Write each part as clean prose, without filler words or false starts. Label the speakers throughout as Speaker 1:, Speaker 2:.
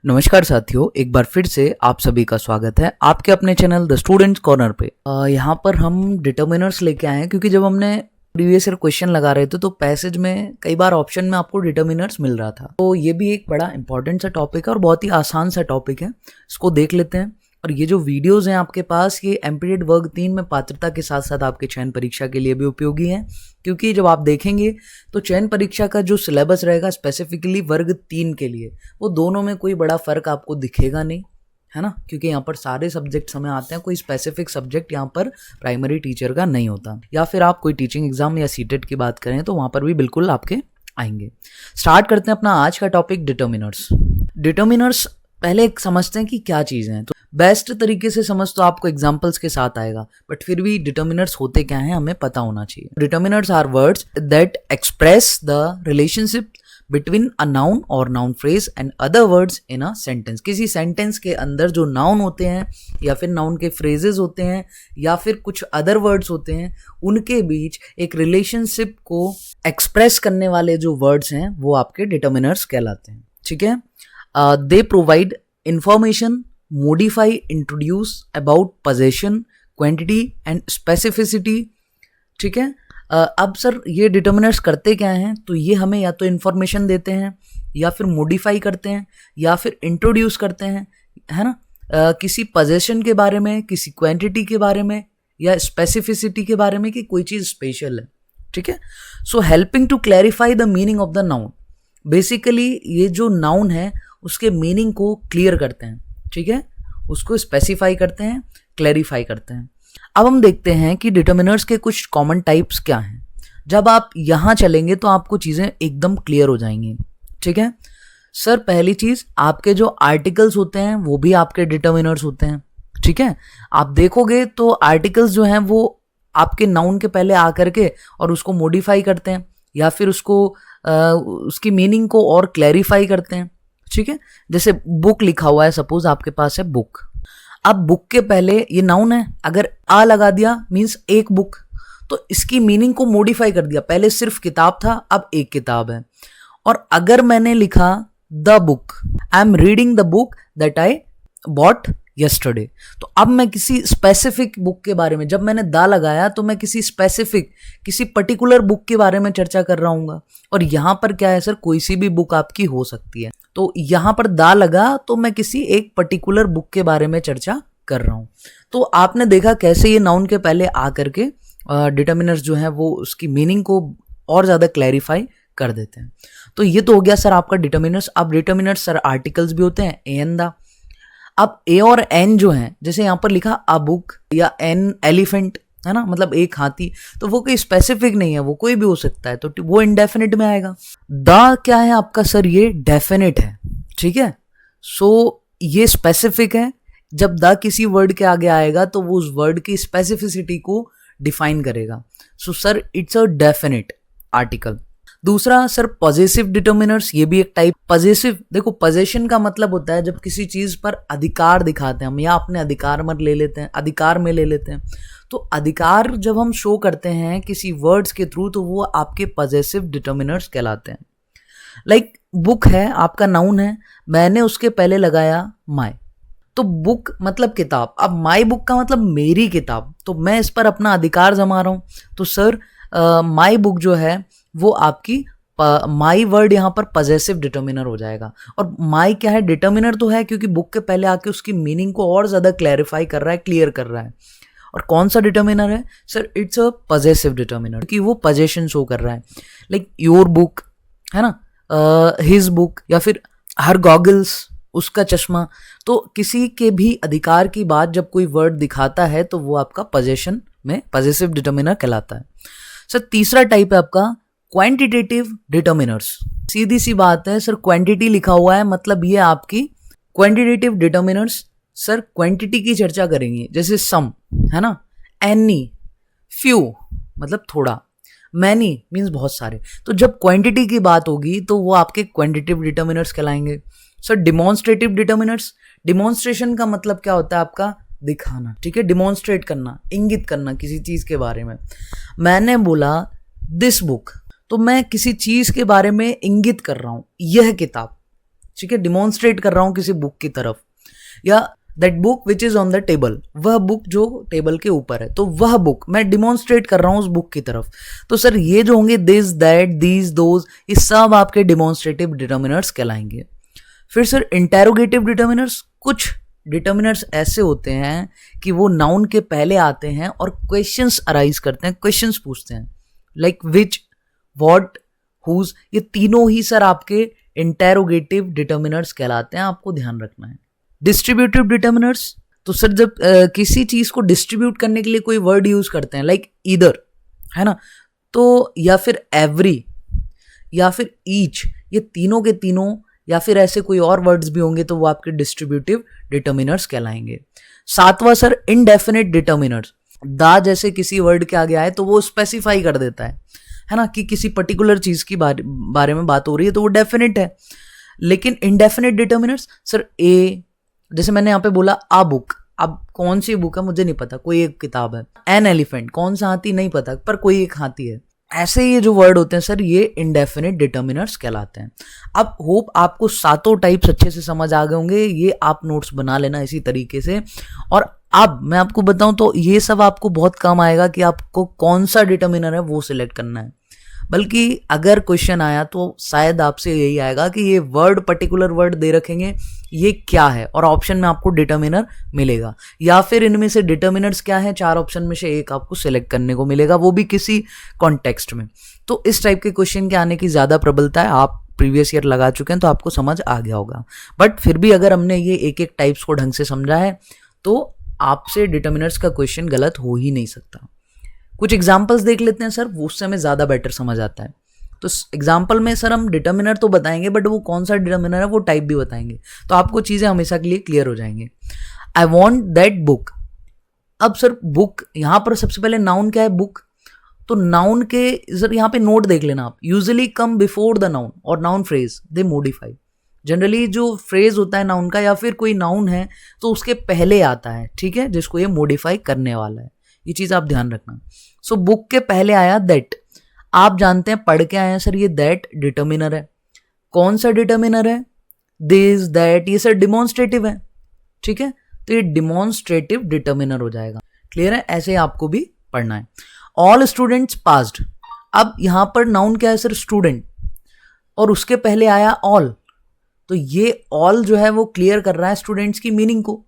Speaker 1: नमस्कार साथियों, एक बार फिर से आप सभी का स्वागत है आपके अपने चैनल द स्टूडेंट्स कॉर्नर पे। यहाँ पर हम डिटर्मिनर्स लेके आए हैं क्योंकि जब हमने प्रीवियस ईयर क्वेश्चन लगा रहे थे तो पैसेज में कई बार ऑप्शन में आपको डिटर्मिनर्स मिल रहा था। तो ये भी एक बड़ा इंपॉर्टेंट सा टॉपिक है और बहुत ही आसान सा टॉपिक है, इसको देख लेते हैं। और ये जो वीडियोस हैं आपके पास, ये एमपीटेड वर्ग 3 में पात्रता के साथ साथ आपके चयन परीक्षा के लिए भी उपयोगी हैं, क्योंकि जब आप देखेंगे तो चयन परीक्षा का जो सिलेबस रहेगा स्पेसिफिकली वर्ग 3 के लिए, वो दोनों में कोई बड़ा फर्क आपको दिखेगा नहीं, है ना, क्योंकि यहाँ पर सारे सब्जेक्ट्स हमें आते हैं। कोई स्पेसिफिक सब्जेक्ट यहाँ पर प्राइमरी टीचर का नहीं होता। या फिर आप कोई टीचिंग एग्जाम या सीटेट की बात करें तो वहाँ पर भी बिल्कुल आपके आएंगे। स्टार्ट करते हैं अपना आज का टॉपिक, डिटर्मिनर्स। डिटर्मिनर्स पहले एक समझते हैं कि क्या चीज़ें हैं। तो बेस्ट तरीके से समझ तो आपको एग्जांपल्स के साथ आएगा, बट फिर भी डिटर्मिनर्स होते क्या हैं हमें पता होना चाहिए। Determiners are words that express the relationship between a noun और noun phrase and other words in a sentence. किसी सेंटेंस के अंदर जो नाउन होते हैं या फिर नाउन के फ्रेजेस होते हैं या फिर कुछ अदर वर्ड्स होते हैं, उनके बीच एक रिलेशनशिप को एक्सप्रेस करने वाले जो वर्ड्स हैं वो आपके डिटर्मिनर्स कहलाते हैं। ठीक है, they provide information, modify, introduce about possession, quantity and specificity। ठीक है, अब सर ये डिटर्मिनर्स करते क्या हैं? तो ये हमें या तो इन्फॉर्मेशन देते हैं या फिर मॉडिफाई करते हैं या फिर इंट्रोड्यूस करते हैं, है ना, किसी पोजेशन के बारे में, किसी क्वांटिटी के बारे में या स्पेसिफिसिटी के बारे में कि कोई चीज़ स्पेशल है। ठीक है, so helping to clarify the meaning of the noun. Basically ये जो नाउन है उसके मीनिंग को क्लियर करते हैं। ठीक है, उसको स्पेसिफाई करते हैं, क्लैरिफाई करते हैं। अब हम देखते हैं कि डिटर्मिनर्स के कुछ कॉमन टाइप्स क्या हैं। जब आप यहाँ चलेंगे तो आपको चीज़ें एकदम क्लियर हो जाएंगी। ठीक है सर, पहली चीज़, आपके जो आर्टिकल्स होते हैं वो भी आपके डिटर्मिनर्स होते हैं। ठीक है, आप देखोगे तो आर्टिकल्स जो हैं वो आपके नाउन के पहले आकर के और उसको मॉडिफाई करते हैं या फिर उसको उसकी मीनिंग को और क्लैरिफाई करते हैं। ठीक है, जैसे बुक लिखा हुआ है, सपोज आपके पास है बुक। अब बुक के पहले ये नाउन है, अगर आ लगा दिया मीन्स एक बुक, तो इसकी मीनिंग को मॉडिफाई कर दिया। पहले सिर्फ किताब था, अब एक किताब है। और अगर मैंने लिखा the book, I am reading the book that I bought yesterday, तो अब मैं किसी स्पेसिफिक बुक के बारे में, जब मैंने दा लगाया तो मैं किसी स्पेसिफिक, किसी पर्टिकुलर बुक के बारे में चर्चा कर रहा हूँ। और यहाँ पर क्या है सर, कोई सी भी बुक आपकी हो सकती है। तो यहाँ पर दा लगा तो मैं किसी एक पर्टिकुलर बुक के बारे में चर्चा कर रहा हूँ। तो आपने देखा कैसे ये नाउन के पहले आ करके डिटर्मिनर्स जो है वो उसकी मीनिंग को और ज़्यादा क्लैरिफाई कर देते हैं। तो ये तो हो गया सर आपका डिटर्मिनर्स। अब डिटर्मिनर्स सर आर्टिकल्स भी होते हैं, ए एन दा। अब ए और एन जो है, जैसे यहाँ पर लिखा अ बुक या एन एलिफेंट, है ना, मतलब एक हाथी, तो वो कोई स्पेसिफिक नहीं है, वो कोई भी हो सकता है, तो वो इंडेफिनिट में आएगा। द क्या है आपका सर, ये डेफिनिट है। ठीक है, सो ये स्पेसिफिक है। जब द किसी वर्ड के आगे आएगा तो वो उस वर्ड की स्पेसिफिसिटी को डिफाइन करेगा। So sir it's a definite article. दूसरा सर पॉजेसिव डिटर्मिनर्स, ये भी एक टाइप। पॉजेसिव, देखो पॉजेशन का मतलब होता है जब किसी चीज पर अधिकार दिखाते हैं हम, या अपने अधिकार में ले लेते हैं, अधिकार में ले लेते हैं। तो अधिकार जब हम शो करते हैं किसी वर्ड्स के थ्रू, तो वो आपके पॉजेसिव डिटर्मिनर्स कहलाते हैं। लाइक बुक है, आपका नाउन है, मैंने उसके पहले लगाया माय, तो बुक मतलब किताब। अब माय बुक का मतलब मेरी किताब, तो मैं इस पर अपना अधिकार जमा रहा हूं। तो सर माय बुक जो है वो आपकी माई वर्ड यहाँ पर पॉजेसिव डिटर्मिनर हो जाएगा। और माई क्या है, डिटर्मिनर तो है क्योंकि बुक के पहले आके उसकी मीनिंग को और ज्यादा क्लैरिफाई कर रहा है, क्लियर कर रहा है। और कौन सा डिटर्मिनर है sir, it's a possessive determiner, क्योंकि वो पॉजेशन शो कर रहा है। लाइक योर बुक, है ना, हिज बुक, या फिर हर गॉगल्स, उसका चश्मा। तो किसी के भी अधिकार की बात जब कोई वर्ड दिखाता है तो वो आपका पॉजेशन में पॉजेसिव डिटर्मिनर कहलाता है। सर तीसरा टाइप है आपका क्वांटिटेटिव डिटर्मिनर्स। सीधी सी बात है सर, क्वांटिटी लिखा हुआ है, मतलब ये आपकी क्वांटिटेटिव डिटर्मिनर्स सर क्वांटिटी की चर्चा करेंगे। जैसे सम, है ना, एनी, फ्यू मतलब थोड़ा, मैनी मीन्स बहुत सारे। तो जब क्वांटिटी की बात होगी तो वो आपके क्वांटिटेटिव डिटर्मिनर्स कहलाएंगे। सर डिमॉन्स्ट्रेटिव डिटर्मिनर्स, डिमॉन्स्ट्रेशन का मतलब क्या होता है आपका, दिखाना। ठीक है, डिमॉन्स्ट्रेट करना, इंगित करना किसी चीज के बारे में। मैंने बोला दिस बुक, तो मैं किसी चीज के बारे में इंगित कर रहा हूं, यह किताब। ठीक है, डिमॉन्स्ट्रेट कर रहा हूं किसी बुक की तरफ, या that book which is on the table, वह बुक जो टेबल के ऊपर है, तो वह बुक मैं डिमॉन्स्ट्रेट कर रहा हूं उस बुक की तरफ। तो सर ये जो होंगे दिस, दैट, दीज, दोज, ये सब आपके डिमॉन्स्ट्रेटिव डिटर्मिनर्स कहलाएंगे। फिर सर इंटेरोगेटिव डिटर्मिनर्स, कुछ डिटर्मिनर्स ऐसे होते हैं कि वो नाउन के पहले आते हैं और क्वेश्चंस अराइज करते हैं, क्वेश्चंस पूछते हैं, लाइक विच, व्हाट, हुज, ये तीनों ही सर आपके इंटेरोगेटिव डिटर्मिनर्स कहलाते हैं, आपको ध्यान रखना है। डिस्ट्रीब्यूटिव डिटर्मिनर्स, तो सर जब किसी चीज को डिस्ट्रीब्यूट करने के लिए कोई वर्ड यूज करते हैं, लाइक ईदर, है ना, तो या फिर एवरी या फिर ईच, ये तीनों के तीनों, या फिर ऐसे कोई और वर्ड्स भी होंगे तो वो आपके डिस्ट्रीब्यूटिव डिटर्मिनर्स कहलाएंगे। सातवां सर इनडेफिनिट डिटर्मिनर्स, दा जैसे किसी वर्ड के आगे आए तो वो स्पेसिफाई कर देता है ना, कि किसी पर्टिकुलर चीज की बारे में बात हो रही है तो वो डेफिनेट है। लेकिन इनडेफिनिट डिटर्मिनर्स सर ए, जैसे मैंने यहाँ पे बोला आ बुक, अब कौन सी बुक है मुझे नहीं पता, कोई एक किताब है। एन एलिफेंट, कौन सा हाथी नहीं पता, पर कोई एक हाथी है। ऐसे ये जो वर्ड होते हैं सर ये इनडेफिनिट डिटर्मिनर्स कहलाते हैं। अब होप आपको सातों टाइप्स अच्छे से समझ आ गए होंगे, ये आप नोट्स बना लेना इसी तरीके से। और अब मैं आपको बताऊं तो ये सब आपको बहुत कम आएगा कि आपको कौन सा डिटर्मिनर है वो सिलेक्ट करना है, बल्कि अगर क्वेश्चन आया तो शायद आपसे यही आएगा कि ये वर्ड, पर्टिकुलर वर्ड दे रखेंगे, ये क्या है, और ऑप्शन में आपको डिटर्मिनर मिलेगा, या फिर इनमें से डिटर्मिनर्स क्या है, चार ऑप्शन में से एक आपको सिलेक्ट करने को मिलेगा, वो भी किसी कॉन्टेक्स्ट में। तो इस टाइप के क्वेश्चन के आने की ज्यादा प्रबलता है, आप प्रीवियस ईयर लगा चुके हैं तो आपको समझ आ गया होगा। बट फिर भी अगर हमने ये एक एक टाइप्स को ढंग से समझा है तो आपसे डिटर्मिनर्स का क्वेश्चन गलत हो ही नहीं सकता। कुछ एग्जाम्पल्स देख लेते हैं सर, वो उससे हमें ज़्यादा बेटर समझ आता है। तो एग्जाम्पल में सर हम डिटर्मिनर तो बताएंगे, बट वो कौन सा डिटर्मिनर है वो टाइप भी बताएंगे, तो आपको चीज़ें हमेशा के लिए क्लियर हो जाएंगी। आई वॉन्ट दैट बुक, अब सर बुक, यहाँ पर सबसे पहले नाउन क्या है, बुक, तो नाउन के सर यहाँ पे नोट देख लेना आप, usually come before the noun और नाउन फ्रेज दे मॉडिफाई। जनरली जो फ्रेज होता है नाउन का या फिर कोई नाउन है तो उसके पहले आता है, ठीक है, जिसको ये मॉडिफाई करने वाला है, ये चीज़ आप ध्यान रखना। सो बुक के पहले आया दैट, आप जानते हैं पढ़ के आए हैं सर, ये दैट डिटर्मिनर है। कौन सा डिटर्मिनर है, दिस, दैट, ये सर डिमॉन्स्ट्रेटिव है, ठीक है, तो ये डिमॉन्स्ट्रेटिव डिटर्मिनर हो जाएगा। क्लियर है, ऐसे आपको भी पढ़ना है। ऑल स्टूडेंट्स पास्ड, अब यहां पर नाउन क्या है सर, स्टूडेंट, और उसके पहले आया ऑल, तो ये ऑल जो है वो क्लियर कर रहा है स्टूडेंट्स की मीनिंग को।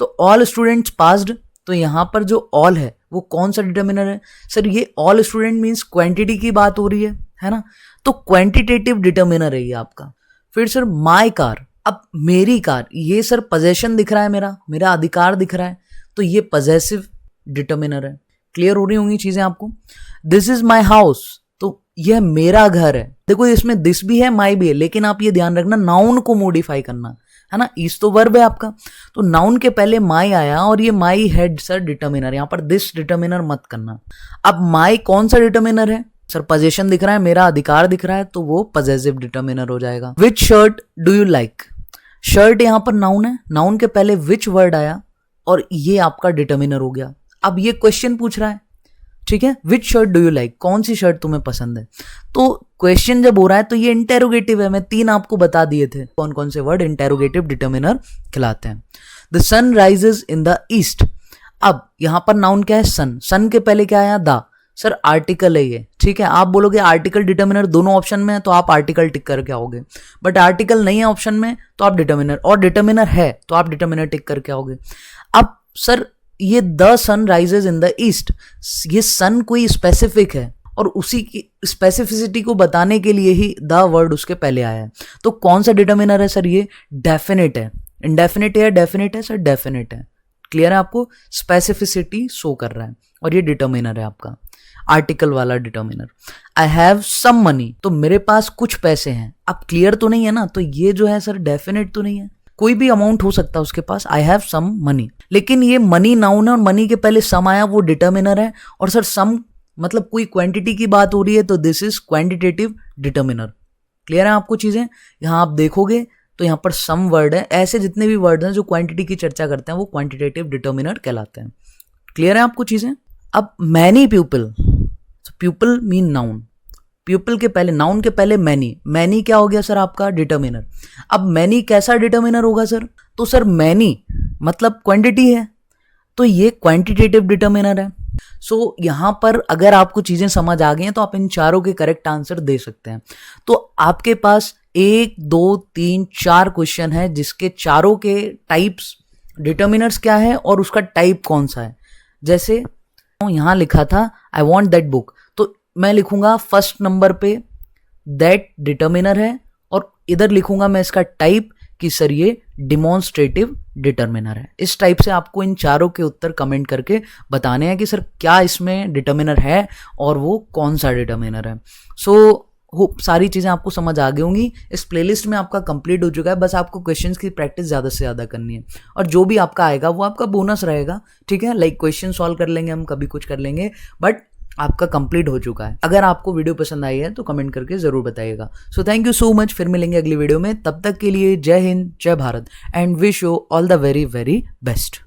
Speaker 1: तो ऑल स्टूडेंट्स पास्ड, तो यहां पर जो ऑल है वो कौन सा डिटर्मिनर है सर, ये ऑल स्टूडेंट मींस क्वांटिटी की बात हो रही है ना, तो क्वांटिटेटिव डिटर्मिनर है ये आपका। फिर सर माय कार, अब मेरी कार, ये सर पोजेशन दिख रहा है, मेरा अधिकार दिख रहा है, तो ये पॉजेसिव डिटर्मिनर है। क्लियर हो रही होंगी चीजें आपको। दिस इज माई हाउस, तो यह मेरा घर है, देखो इसमें दिस भी है माई भी है, लेकिन आप ये ध्यान रखना नाउन को मॉडिफाई करना है ना, इस तो वर्ब है आपका, तो नाउन के पहले माई आया और ये माई हेड सर डिटर्मिनर, यहां पर दिस डिटर्मिनर मत करना। अब माई कौन सा डिटर्मिनर है सर, पोजेशन दिख रहा है, मेरा अधिकार दिख रहा है, तो वो पॉजेसिव डिटर्मिनर हो जाएगा। Which shirt do you like, shirt यहां पर नाउन है, नाउन के पहले विच वर्ड आया और ये आपका डिटर्मिनर हो गया। अब ये क्वेश्चन पूछ रहा है, ठीक है, विच शर्ट डू यू लाइक, कौन सी शर्ट तुम्हें पसंद है, तो क्वेश्चन जब हो रहा है तो ये इंटेरोगेटिव है, मैं तीन आपको बता दिए थे कौन कौन से वर्ड इंटेरोगेटिव डिटर्मिनर खिलाते हैं। The sun rises in the east, अब यहां पर नाउन क्या है, सन, सन के पहले क्या आया, द, सर आर्टिकल है ये, ठीक है, आप बोलोगे आर्टिकल डिटर्मिनर दोनों ऑप्शन में है तो आप आर्टिकल टिक करके आओगे, बट आर्टिकल नहीं है ऑप्शन में तो आप डिटर्मिनर, और डिटर्मिनर है तो आप डिटर्मिनर टिक करके आओगे। अब सर ये the sun rises in the east, ये सन कोई स्पेसिफिक है और उसी की स्पेसिफिसिटी को बताने के लिए ही द वर्ड उसके पहले आया है, तो कौन सा डिटर्मिनर है सर, ये डेफिनेट है, इंडेफिनेट है, डेफिनेट है सर, डेफिनेट है। क्लियर है आपको, स्पेसिफिसिटी शो कर रहा है और ये डिटर्मिनर है आपका, आर्टिकल वाला determiner. I have some money, तो मेरे पास कुछ पैसे हैं, अब क्लियर तो नहीं है ना, तो ये जो है सर डेफिनेट तो नहीं है, कोई भी अमाउंट हो सकता है उसके पास, आई हैव सम मनी, लेकिन ये मनी नाउन है और मनी के पहले सम आया वो डिटर्मिनर है, और सर सम मतलब कोई क्वांटिटी की बात हो रही है तो this is quantitative determiner. Clear है आपको चीजें, यहां आप देखोगे तो यहां पर सम वर्ड है, ऐसे जितने भी वर्ड हैं जो क्वांटिटी की चर्चा करते हैं वो क्वांटिटेटिव डिटर्मिनर कहलाते हैं। क्लियर है आपको चीजें। अब many people, people mean noun, people के पहले, नाउन के पहले मैनी, मैनी क्या हो गया सर आपका डिटर्मिनर। अब मैनी कैसा डिटर्मिनर होगा सर, तो सर मैनी मतलब क्वांटिटी है, तो ये क्वांटिटेटिव डिटर्मिनर है। सो यहाँ पर अगर आपको चीजें समझ आ गई हैं तो आप इन चारों के करेक्ट आंसर दे सकते हैं। तो आपके पास 1 2 3 4 क्वेश्चन है जिसके चारों के टाइप्स, डिटर्मिनर्स क्या है और उसका टाइप कौन सा है। जैसे यहाँ लिखा था आई वॉन्ट दैट बुक, तो मैं लिखूंगा फर्स्ट नंबर पे दैट डिटर्मिनर है और इधर लिखूंगा मैं इसका टाइप कि सर ये डिमॉन्स्ट्रेटिव डिटर्मिनर है। इस टाइप से आपको इन चारों के उत्तर कमेंट करके बताने हैं कि सर क्या इसमें डिटर्मिनर है और वो कौन सा डिटर्मिनर है। सो होप सारी चीज़ें आपको समझ आ गई होंगी। इस प्लेलिस्ट में आपका कंप्लीट हो चुका है, बस आपको क्वेश्चंस की प्रैक्टिस ज़्यादा से ज़्यादा करनी है और जो भी आपका आएगा वो आपका बोनस रहेगा, ठीक है। लाइक क्वेश्चन सॉल्व कर लेंगे हम, कभी कुछ कर लेंगे, बट आपका कंप्लीट हो चुका है। अगर आपको वीडियो पसंद आई है तो कमेंट करके ज़रूर बताइएगा। So thank you so much, फिर मिलेंगे अगली वीडियो में। तब तक के लिए जय हिंद, जय Bharat and wish you all the very very best.